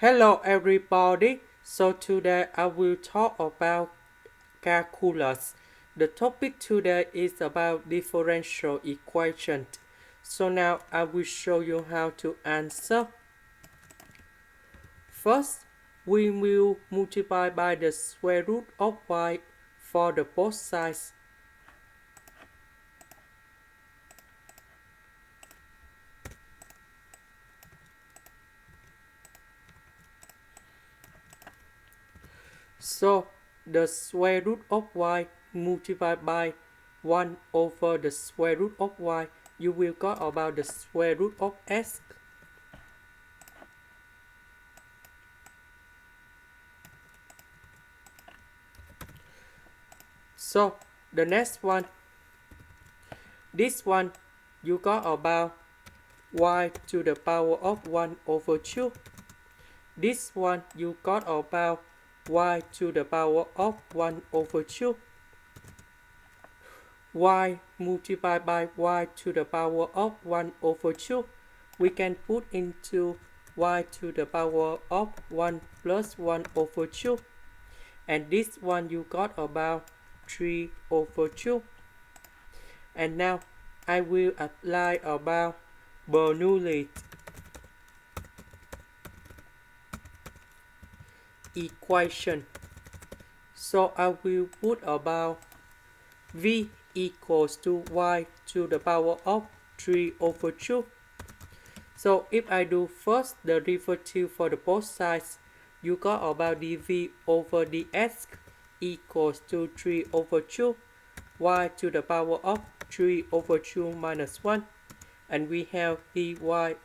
Hello everybody. So today I will talk about calculus. The topic today is about differential equation. So now I will show you how to answer. First, we will multiply by the square root of y for the both sides. So the square root of y multiplied by 1 over the square root of y, you will got about the square root of s. So the next one, this one you got about y to the power of 1 over 2. This one you got about y to the power of 1 over 2. Y multiplied by y to the power of 1 over 2. We can put into y to the power of 1 plus 1 over 2. And this one you got about 3 over 2. And now I will apply about Bernoulli equation. So I will put about v equals to y to the power of 3 over 2. So if I do first the derivative for the both sides, you got about dv over dx equals to 3 over 2 y to the power of 3 over 2 minus 1, and we have dy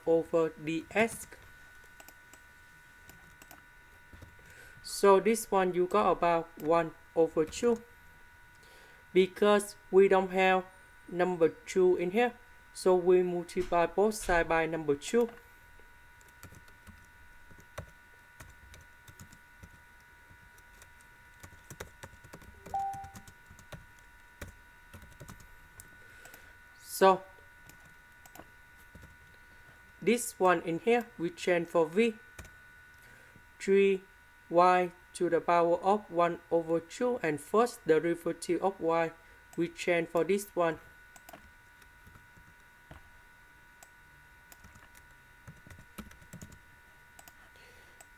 over dx. So this one you got about 1 over 2. Because we don't have number 2 in here, so we multiply both sides by number 2. So this one in here we change for v. 3y to the power of 1 over 2, and first the derivative of y we change for this one.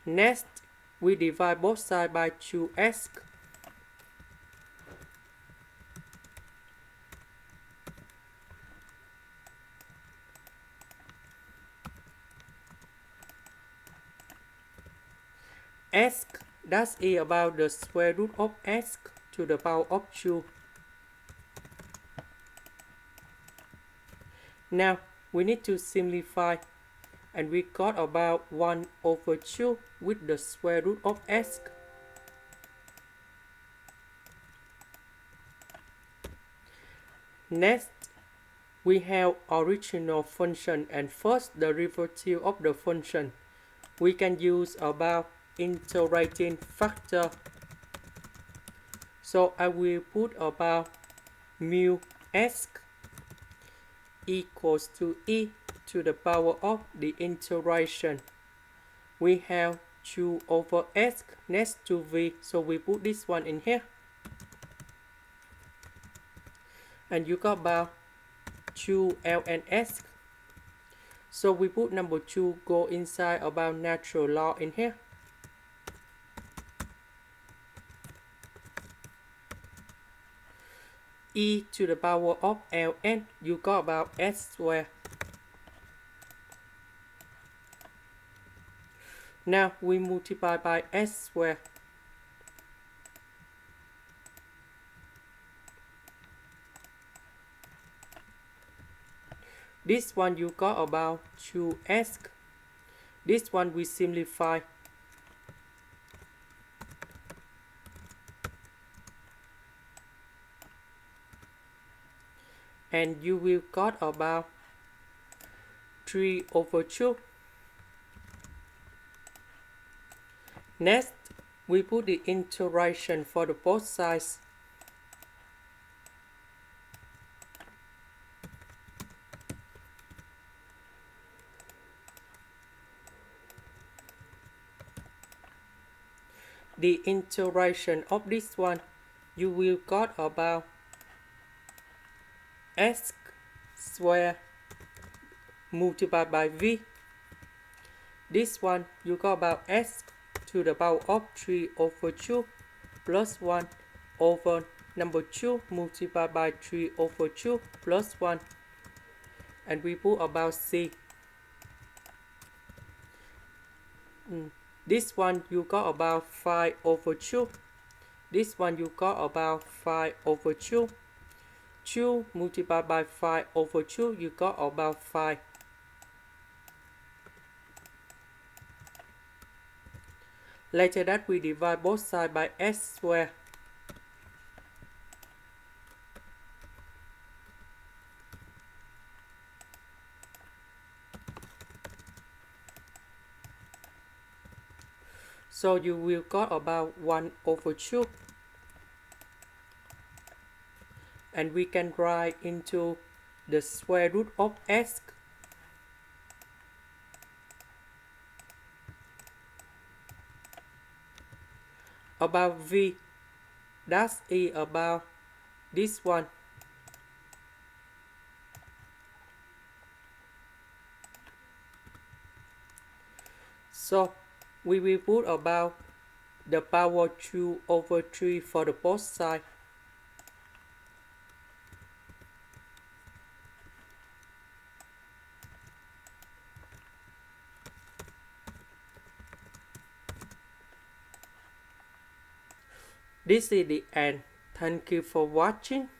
Next, we divide both sides by 2x. S, that is about the square root of s to the power of 2. Now we need to simplify, and we got about 1 over 2 with the square root of s. Next, we have original function, and first the derivative of the function. We can use about integrating factor. So I will put about mu s equals to e to the power of the integration. We have 2 over s next to v, so we put this one in here. And you got about 2 ln s. So we put number 2 go inside about natural log in here. E to the power of ln, you got about s squared. Now we multiply by s squared. This one you got about 2s. This one we simplify. And you will got about 3 over 2. Next, we put the integration for the both sides. the integration of this one, you will got about s squared multiplied by v. This one you got about s to the power of 3 over 2 plus 1 over number 2 multiplied by 3 over 2 plus 1, and we put about c. This one you got about 5 over 2. This one you got about 5 over 2. 2 multiplied by 5 over 2, you got about 5. Later that we divide both sides by s squared. So you will got about 1 over 2. And we can write into the square root of s. About v, that is about this one. So we will put about the power 2 over 3 for the both sides. This is the end. Thank you for watching.